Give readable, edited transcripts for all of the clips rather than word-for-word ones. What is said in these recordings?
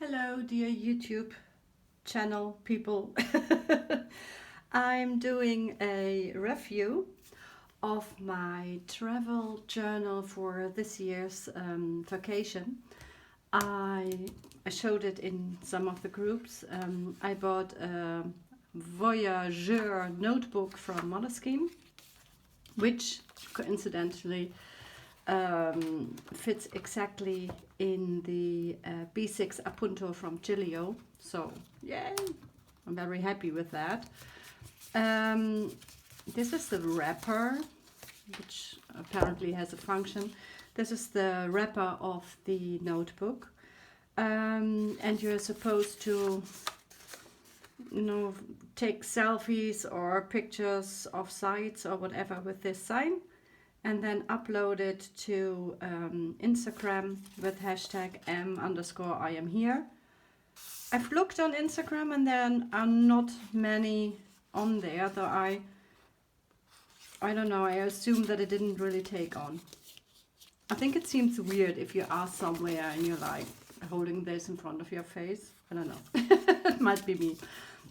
Hello, dear YouTube channel people. I'm doing a review of my travel journal for this year's vacation. I showed it in some of the groups. I bought a Voyageur notebook from Moleskine, which coincidentally fits exactly in the B6 Appunto from Giglio. So yay, I'm very happy with that. This is the wrapper, which apparently has a function. This is the wrapper of the notebook, and you're supposed to take selfies or pictures of sites or whatever with this sign, and then upload it to Instagram with hashtag m_I am here. I've looked on Instagram and there are not many on there, though I don't know, I assume that it didn't really take on. I think it seems weird if you are somewhere and you're like holding this in front of your face. I don't know. It might be me.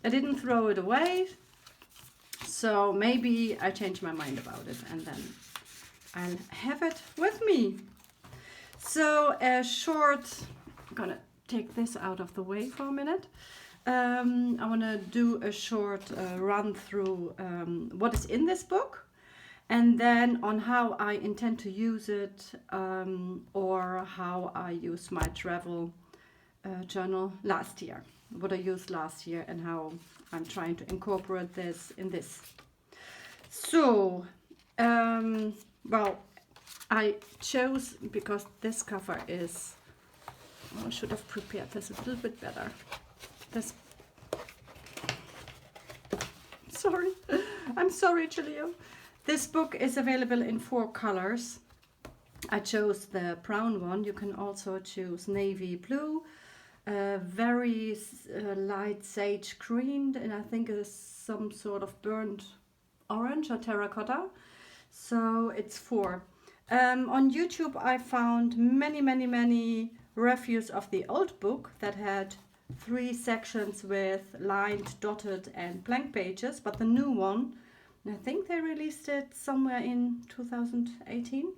I didn't throw it away, so maybe I changed my mind about it and then I'll have it with me. So I'm gonna take this out of the way for a minute. I want to do a short run through what is in this book, and then on how I intend to use it, or how I used my travel journal last year, what I used last year, and how I'm trying to incorporate this in this. So well, I chose, because this cover is, I should have prepared this a little bit better. I'm sorry, Giglio. This book is available in 4 colors. I chose the brown one. You can also choose navy blue, very light sage green, and I think it's some sort of burnt orange or terracotta. So it's 4. On YouTube I found many reviews of the old book that had 3 sections with lined, dotted and blank pages, but the new one, I think they released it somewhere in 2018.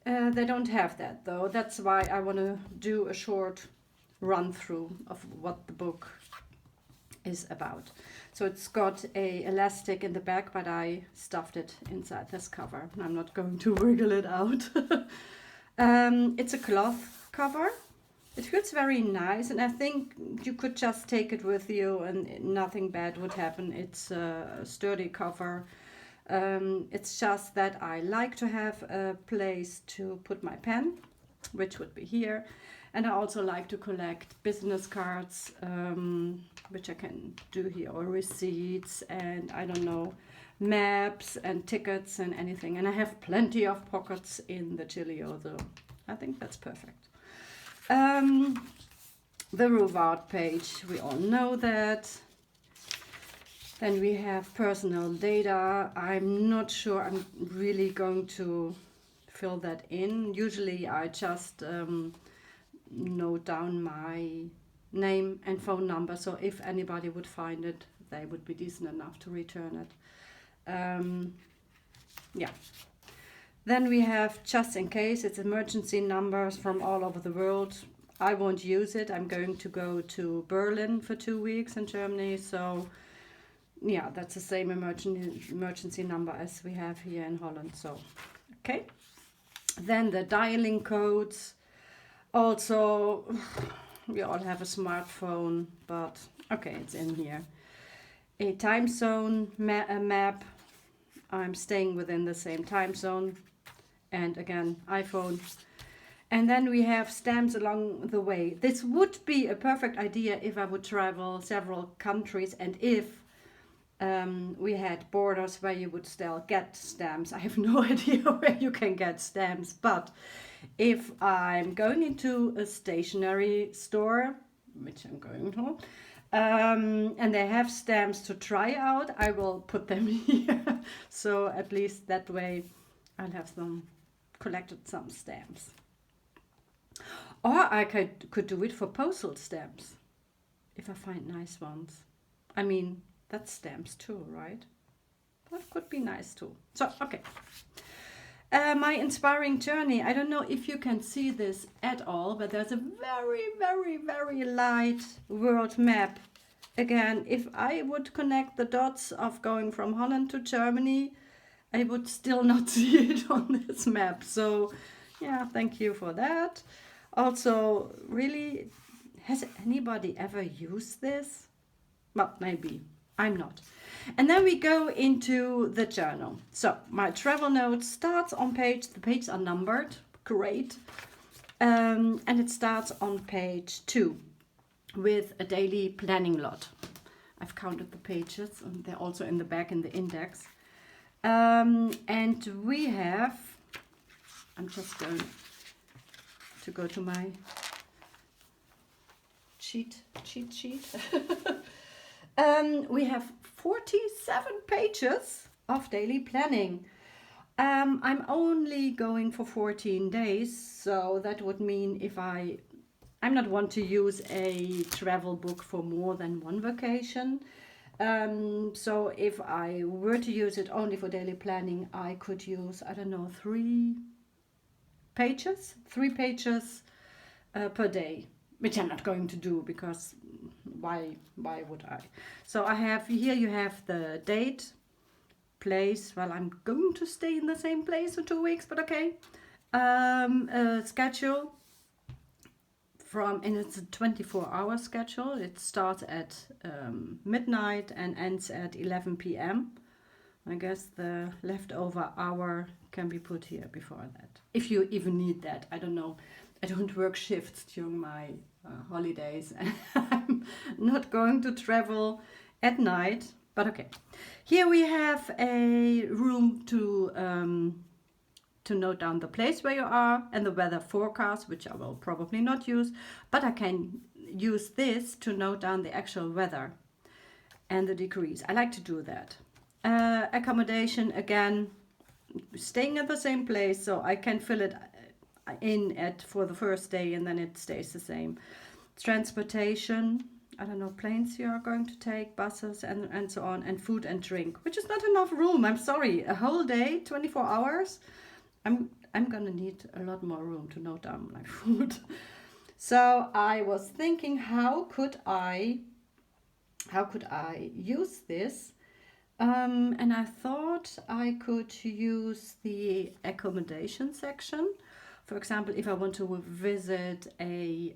They don't have that though. That's why I want to do a short run through of what the book is about. So it's got a elastic in the back, but I stuffed it inside this cover. I'm not going to wiggle it out. It's a cloth cover. It feels very nice, and I think you could just take it with you and nothing bad would happen. It's a sturdy cover. It's just that I like to have a place to put my pen, which would be here. And I also like to collect business cards, which I can do here, or receipts, and I don't know, maps and tickets and anything. And I have plenty of pockets in the Giglio, so I think that's perfect. The reward page, we all know that. Then we have personal data. I'm not sure I'm really going to fill that in. Usually I just note down my name and phone number, so if anybody would find it, they would be decent enough to return it. Yeah. Then we have just in case. It's emergency numbers from all over the world. I won't use it. I'm going to go to Berlin for 2 weeks in Germany, so yeah, that's the same emergency number as we have here in Holland. So okay. Then the dialing codes. Also, we all have a smartphone, but okay, it's in here. A time zone map. I'm staying within the same time zone. And again, iPhone. And then we have stamps along the way. This would be a perfect idea if I would travel several countries and if we had borders where you would still get stamps. I have no idea where you can get stamps, but if I'm going into a stationery store, which I'm going to, and they have stamps to try out, I will put them here. So at least that way I'll have collected some stamps. Or I could do it for postal stamps, if I find nice ones. I mean, that's stamps too, right? That could be nice too. So, okay. My inspiring journey. I don't know if you can see this at all, but there's a very, very, very light world map. Again, if I would connect the dots of going from Holland to Germany, I would still not see it on this map. So, yeah, thank you for that. Also, really, has anybody ever used this? Well, maybe. I'm not. And then we go into the journal. So my travel notes starts on page, the pages are numbered, great. And it starts on page 2 with a daily planning lot. I've counted the pages and they're also in the back in the index. And we have, I'm just going to go to my cheat sheet. We have 47 pages of daily planning. I'm only going for 14 days, so that would mean if I'm not one to use a travel book for more than one vacation. So if I were to use it only for daily planning, I could use, I don't know, 3 pages per day, which I'm not going to do because why would I? So I have here, you have the date, place. Well, I'm going to stay in the same place for 2 weeks, but okay. Schedule and it's a 24-hour schedule. It starts at midnight and ends at 11 p.m. I guess the leftover hour can be put here before that, if you even need that. I don't know. I don't work shifts during my holidays. I'm not going to travel at night, but okay. Here we have a room to note down the place where you are and the weather forecast, which I will probably not use, but I can use this to note down the actual weather and the degrees. I like to do that. Accommodation, again, staying at the same place, so I can fill it in for the first day and then it stays the same. Transportation, I don't know, planes you are going to take, buses and so on, and food and drink, which is not enough room. I'm sorry, a whole day, 24 hours. I'm gonna need a lot more room to note down my food. So I was thinking, how could I use this? And I thought I could use the accommodation section. For example, if I want to visit a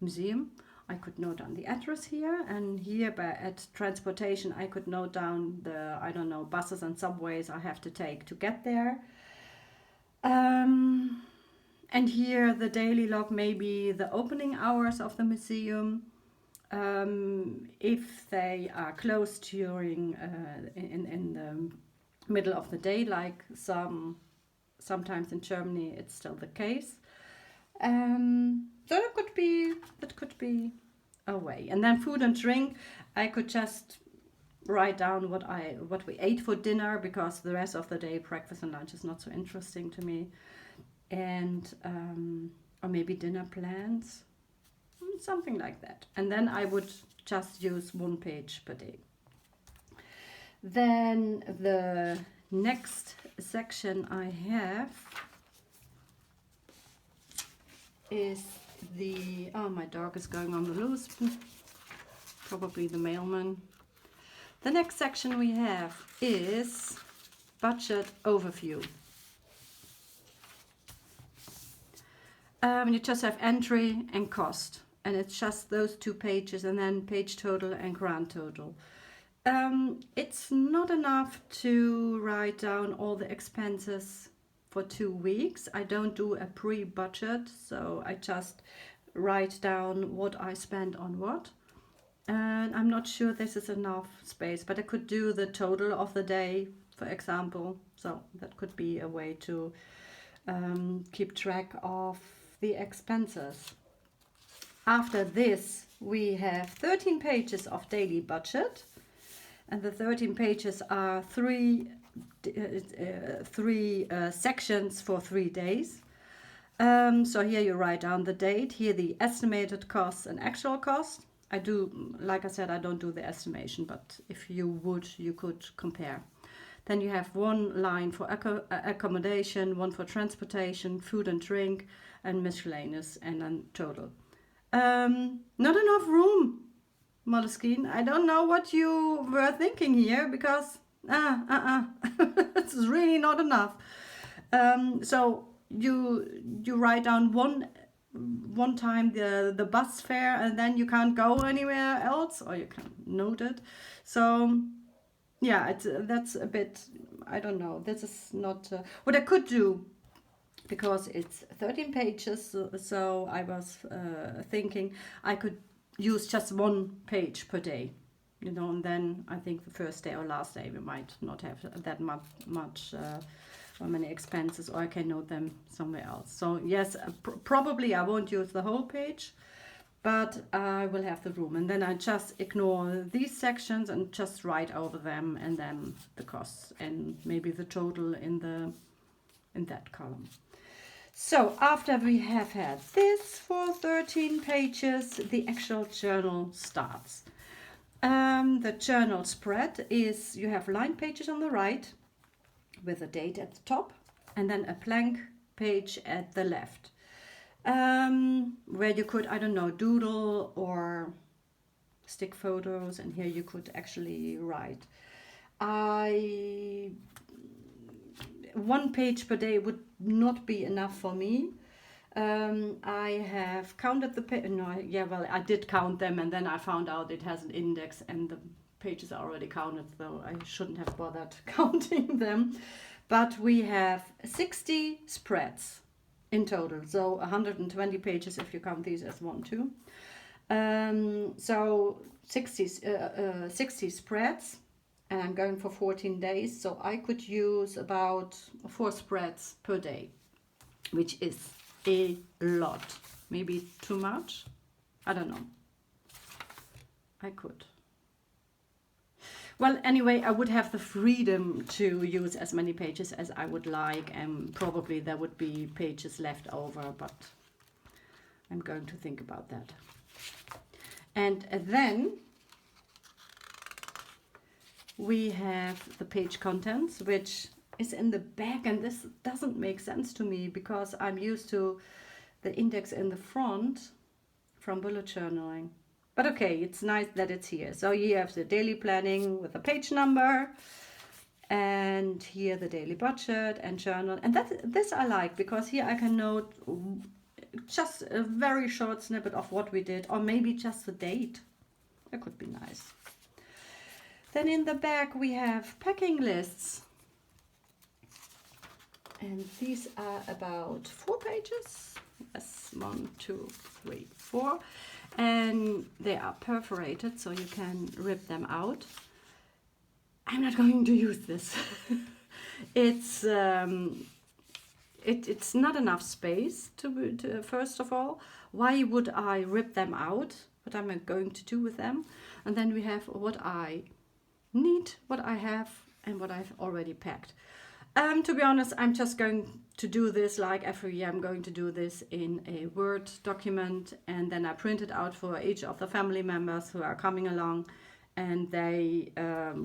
museum, I could note down the address here, and here at transportation I could note down the, I don't know, buses and subways I have to take to get there. And here the daily log, maybe the opening hours of the museum, if they are closed during in the middle of the day, like sometimes in Germany it's still the case. So that could be a way. And then food and drink, I could just write down what we ate for dinner, because the rest of the day breakfast and lunch is not so interesting to me. And or maybe dinner plans, something like that. And then I would just use 1 page per day. Then the next section I have is my dog is going on the loose, probably the mailman. The next section we have is budget overview. You just have entry and cost, and it's just those 2 pages, and then page total and grand total. It's not enough to write down all the expenses for 2 weeks. I don't do a pre-budget, so I just write down what I spend on what. And I'm not sure this is enough space, but I could do the total of the day, for example. So that could be a way to keep track of the expenses. After this, we have 13 pages of daily budget, and the 13 pages are three sections for 3 days. So here you write down the date, here the estimated costs and actual cost. I do, like I said, I don't do the estimation, but if you would, you could compare. Then you have one line for accommodation, one for transportation, food and drink, and miscellaneous, and then total. Not enough room, Moleskine. I don't know what you were thinking here, because this is really not enough. So you write down one time the bus fare, and then you can't go anywhere else, or you can note it. So yeah, that's a bit, I don't know. This is not what I could do, because it's 13 pages. So I was thinking I could use just one page per day, you know, and then I think the first day or last day we might not have that much or many expenses, or I can note them somewhere else. So yes, probably I won't use the whole page, but I will have the room, and then I just ignore these sections and just write over them, and then the costs and maybe the total in that column. So after we have had this for 13 pages, the actual journal starts. The journal spread is, you have line pages on the right with a date at the top, and then a blank page at the left, where you could, I don't know, doodle or stick photos, and here you could actually write. One page per day would not be enough for me. I have counted I did count them, and then I found out it has an index and the pages are already counted, so I shouldn't have bothered counting them. But we have 60 spreads in total, so 120 pages if you count these as 1, 2. So 60 spreads, and I'm going for 14 days, so I could use about 4 spreads per day, which is a lot. Maybe too much? I don't know. I could. Well, anyway, I would have the freedom to use as many pages as I would like, and probably there would be pages left over, but I'm going to think about that. And then we have the page contents, which is in the back, and this doesn't make sense to me because I'm used to the index in the front from bullet journaling. But okay, it's nice that it's here. So you have the daily planning with a page number, and here the daily budget and journal. And this I like, because here I can note just a very short snippet of what we did, or maybe just the date. That could be nice. Then in the back we have packing lists. And these are about 4 pages. Yes, 1, 2, 3, 4. And they are perforated, so you can rip them out. I'm not going to use this. It's not enough space to first of all. Why would I rip them out? What am I going to do with them? And then we have what I need, what I have, and what I've already packed. To be honest, I'm just going to do this like every year. I'm going to do this in a Word document, and then I print it out for each of the family members who are coming along, and they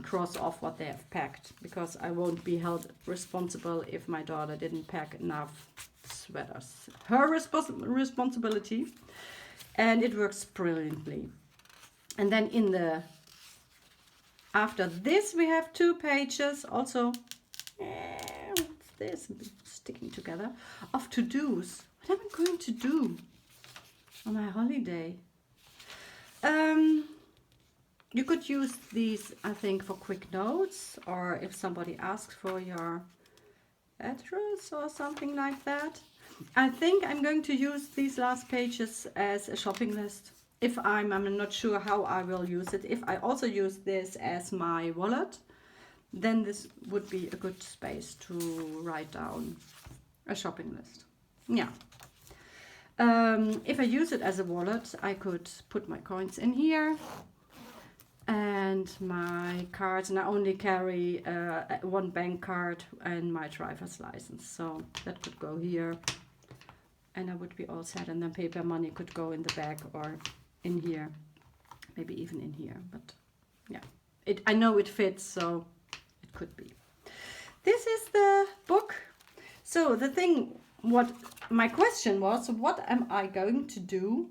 cross off what they have packed, because I won't be held responsible if my daughter didn't pack enough sweaters. Her responsibility, and it works brilliantly. And then after this we have 2 pages also. What's this sticking together? Of to-dos. What am I going to do on my holiday? You could use these, I think, for quick notes, or if somebody asks for your address or something like that. I think I'm going to use these last pages as a shopping list. If I'm not sure how I will use it. If I also use this as my wallet, then this would be a good space to write down a shopping list. Yeah. If I use it as a wallet, I could put my coins in here and my cards, and I only carry 1 bank card and my driver's license, so that could go here. and I would be all set, and then paper money could go in the bag or in here, maybe even in here, but yeah, I know it fits, so it could be. This is the book. So the thing, what my question was, what am I going to do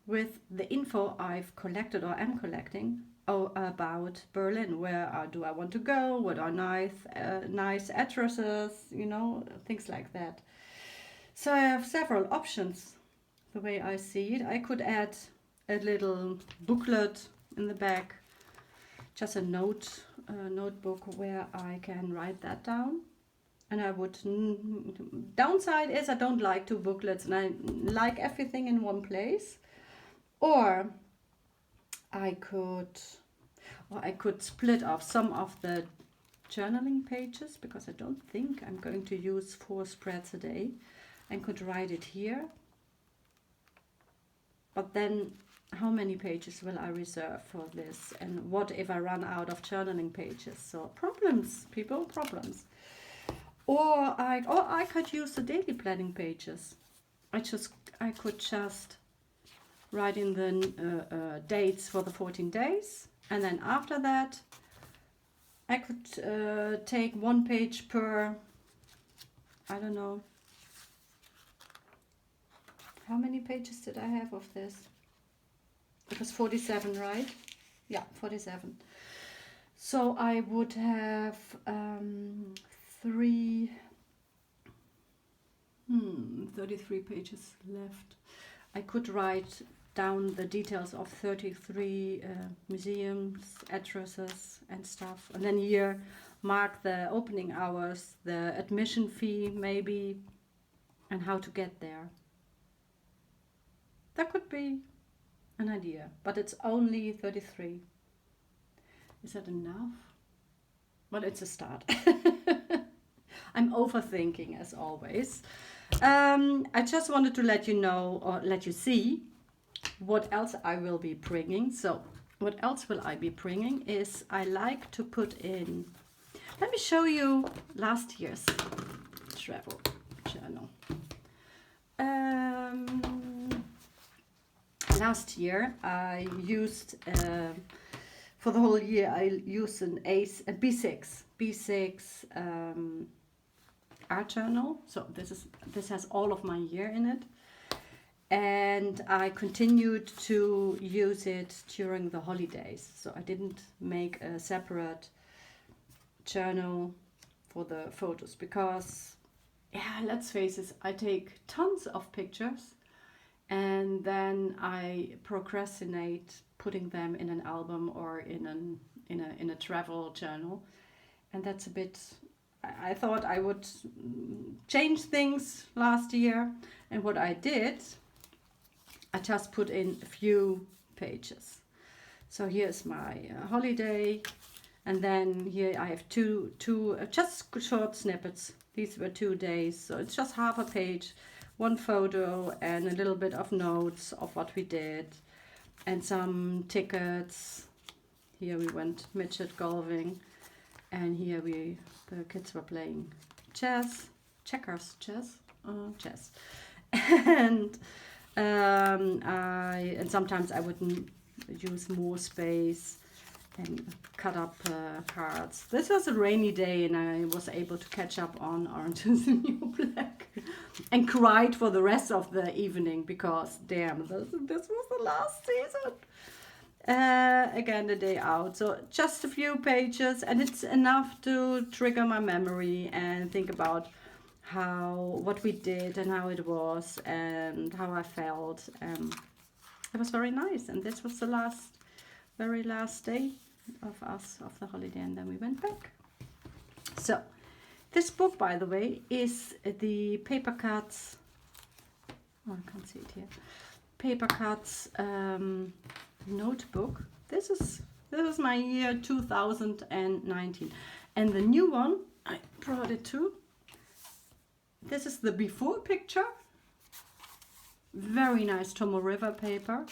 with the info I've collected or am collecting about Berlin? Where do I want to go? What are nice addresses, you know, things like that. So I have several options. The way I see it, I could add a little booklet in the back, just a notebook where I can write that down. And I would, downside is I don't like two booklets and I like everything in one place. Or I could split off some of the journaling pages, because I don't think I'm going to use 4 spreads a day, and could write it here. But then how many pages will I reserve for this? And what if I run out of journaling pages? So problems, people, problems. Or I could use the daily planning pages. I could just write in the dates for the 14 days, and then after that I could take 1 page per, I don't know, how many pages did I have of this? It was 47, right? Yeah, 47. So I would have 33 pages left. I could write down the details of 33 museums, addresses and stuff. And then here mark the opening hours, the admission fee maybe, and how to get there. That could be an idea, but it's only 33. Is that enough? Well, it's a start. I'm overthinking as always. I just wanted to let you know, or let you see, what else I will be bringing. So what else will I be bringing is I like to put in, let me show you last year's travel journal. Last year I used, for the whole year I used a B6 art journal. So this has all of my year in it, and I continued to use it during the holidays. So I didn't make a separate journal for the photos, because yeah, let's face it, I take tons of pictures and then I procrastinate putting them in an album or in a travel journal, and that's a bit. I thought I would change things last year, and what I did, I just put in a few pages. So here's my holiday, and then here I have two just short snippets. These were 2 days, so it's just half a page, 1 photo and a little bit of notes of what we did, and some tickets. Here we went midget golfing, and here the kids were playing chess, and sometimes I would use more space and cut up cards. This was a rainy day, and I was able to catch up on Orange Is the New Black, and cried for the rest of the evening, because damn, this was the last season. Again, the day out. So just a few pages, and it's enough to trigger my memory and think about what we did and how it was and how I felt. It was very nice, and this was the very last day of the holiday, and then we went back. So this book, by the way, is the Paper Cuts. Oh, I can't see it here. Paper Cuts notebook. This is my year 2019, and the new one I brought it too. This is the before picture. Very nice Tomo River paper.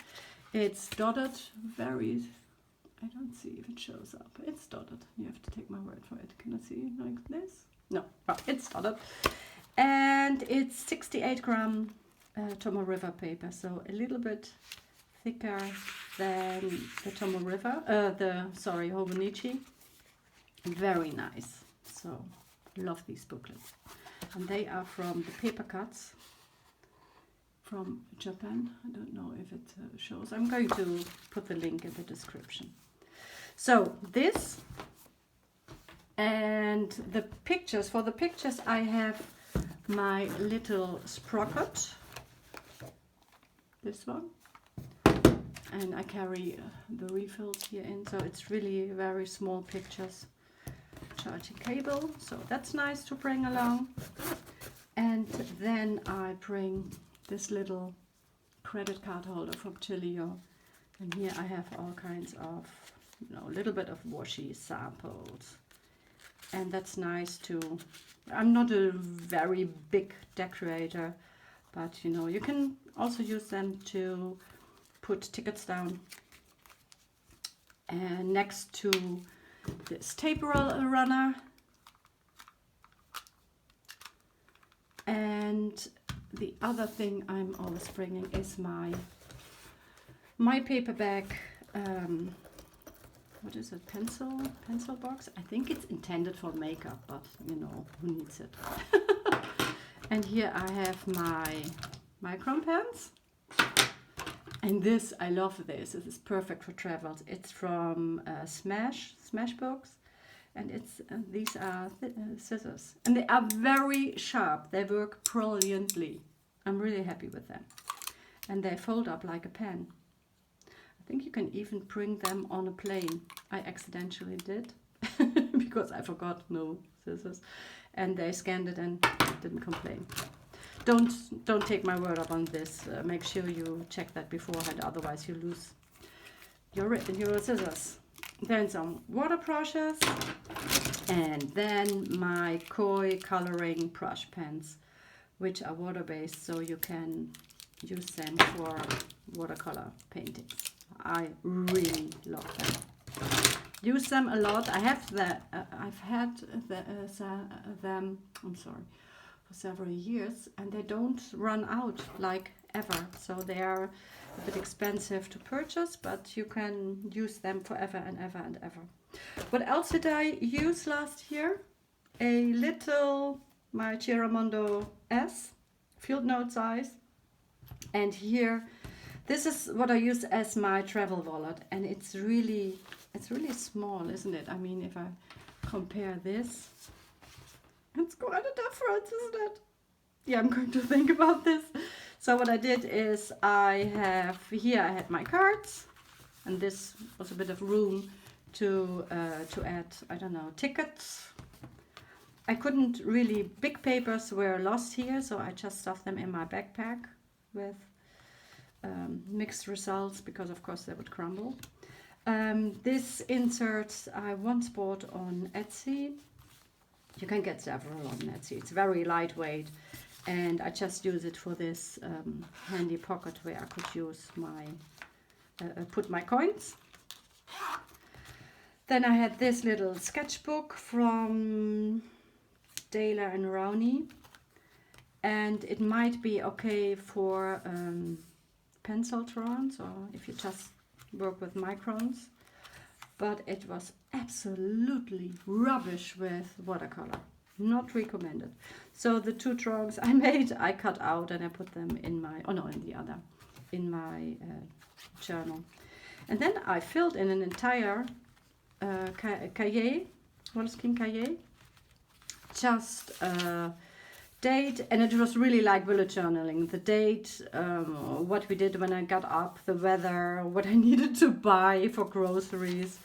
It's dotted very. I don't see if it shows up. It's dotted. You have to take my word for it. Can I see like this? No, it's dotted. And it's 68 gram Tomo River paper, so a little bit thicker than the Tomo River, Hobonichi. Very nice. So love these booklets. And they are from the paper cuts from Japan. I don't know if it shows. I'm going to put the link in the description. So this and the pictures. For the pictures I have my little sprocket, this one, and I carry the refills here in, so it's really very small pictures. Charging cable, so that's nice to bring along. And then I bring this little credit card holder from Chilio, and here I have all kinds of, a little bit of washi samples, and that's nice too. I'm not a very big decorator, but you can also use them to put tickets down. And next to this tape runner, and the other thing I'm always bringing is my paperback. What is it? Pencil box. I think it's intended for makeup, but who needs it? And here I have my micron pens. And this, I love this. This is perfect for travels. It's from Smashbooks, and it's these are scissors, and they are very sharp. They work brilliantly. I'm really happy with them, and they fold up like a pen. I think you can even bring them on a plane. I accidentally did because I forgot no scissors, and they scanned it and didn't complain. Don't take my word up on this. Make sure you check that beforehand, otherwise you lose your scissors. Then some water brushes, and then my koi coloring brush pens, which are water-based, so you can use them for watercolor painting. I really love them. Use them a lot. I've had them. I'm sorry. For several years, and they don't run out like ever, so they are a bit expensive to purchase, but you can use them forever and ever and ever. What else did I use last year? A little my Chiramondo S field note size, and here this is what I use as my travel wallet, and it's really small, isn't it? I mean, if I compare this, it's quite a difference, isn't it? Yeah, I'm going to think about this. So what I did is I had my cards, and this was a bit of room to add, I don't know, tickets. I couldn't really, big papers were lost here, so I just stuffed them in my backpack with mixed results, because of course they would crumble. This inserts I once bought on Etsy. You can get several on Etsy. It's very lightweight, and I just use it for this handy pocket where I could use put my coins. Then I had this little sketchbook from Dayla and Rowney, and it might be okay for pencil drawings, or if you just work with microns, but it was absolutely rubbish with watercolor. Not recommended. So the two drawings I made, I cut out and I put them in my, in my journal. And then I filled in an entire cahier, Moleskine cahier, just date, and it was really like bullet journaling. The date, what we did when I got up, the weather, what I needed to buy for groceries.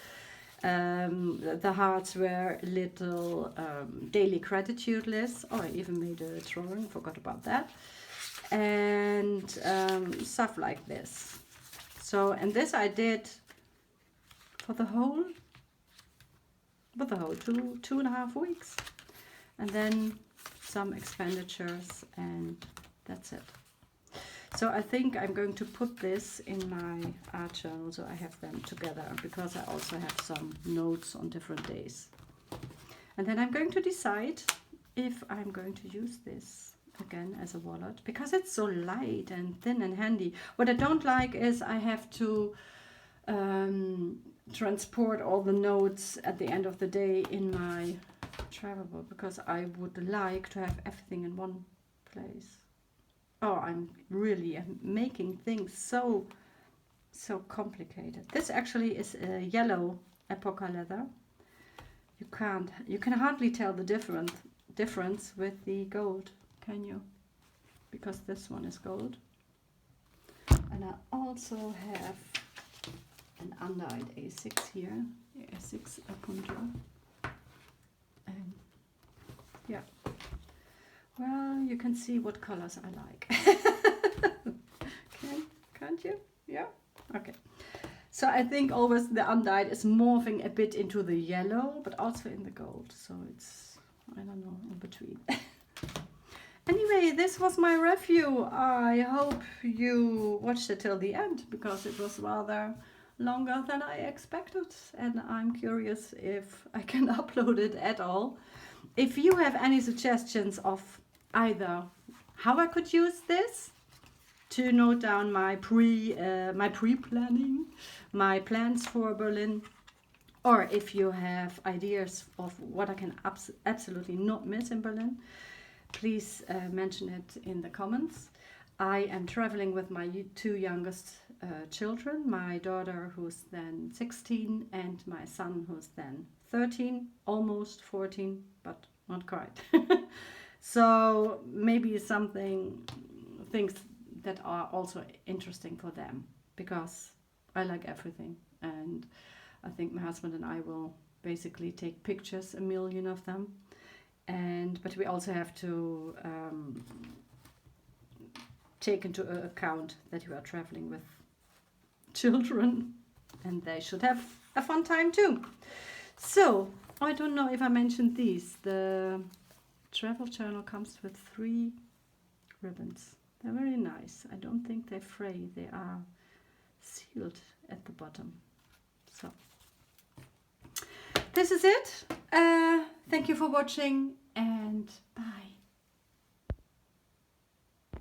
The hearts were little daily gratitude lists. Oh, I even made a drawing, forgot about that. And stuff like this. So, and this I did for the whole 2.5 weeks. And then some expenditures, and that's it. So I think I'm going to put this in my art journal, so I have them together, because I also have some notes on different days. And then I'm going to decide if I'm going to use this again as a wallet, because it's so light and thin and handy. What I don't like is I have to transport all the notes at the end of the day in my travel book, because I would like to have everything in one place. Oh, I'm really making things so complicated. This actually is a yellow Epoca leather. You can hardly tell the difference with the gold, can you? Because this one is gold. And I also have an undyed A6 here, A6 Appunto. And yeah, well, you can see what colors I like. Can't you? Yeah, okay. So I think always the undyed is morphing a bit into the yellow, but also in the gold. So it's, I don't know, in between. Anyway, this was my review. I hope you watched it till the end, because it was rather longer than I expected. And I'm curious if I can upload it at all. If you have any suggestions of either how I could use this to note down my pre-planning, my plans for Berlin, or if you have ideas of what I can absolutely not miss in Berlin, please mention it in the comments. I am traveling with my two youngest children, my daughter who's then 16 and my son who's then 13, almost 14, but not quite. So maybe things that are also interesting for them, because I like everything, and I think my husband and I will basically take pictures, a million of them, but we also have to take into account that we are traveling with children, and they should have a fun time too. So I don't know if I mentioned these. The travel journal comes with 3 ribbons. They're very nice. I don't think they fray. They are sealed at the bottom. So this is it. Thank you for watching, and bye.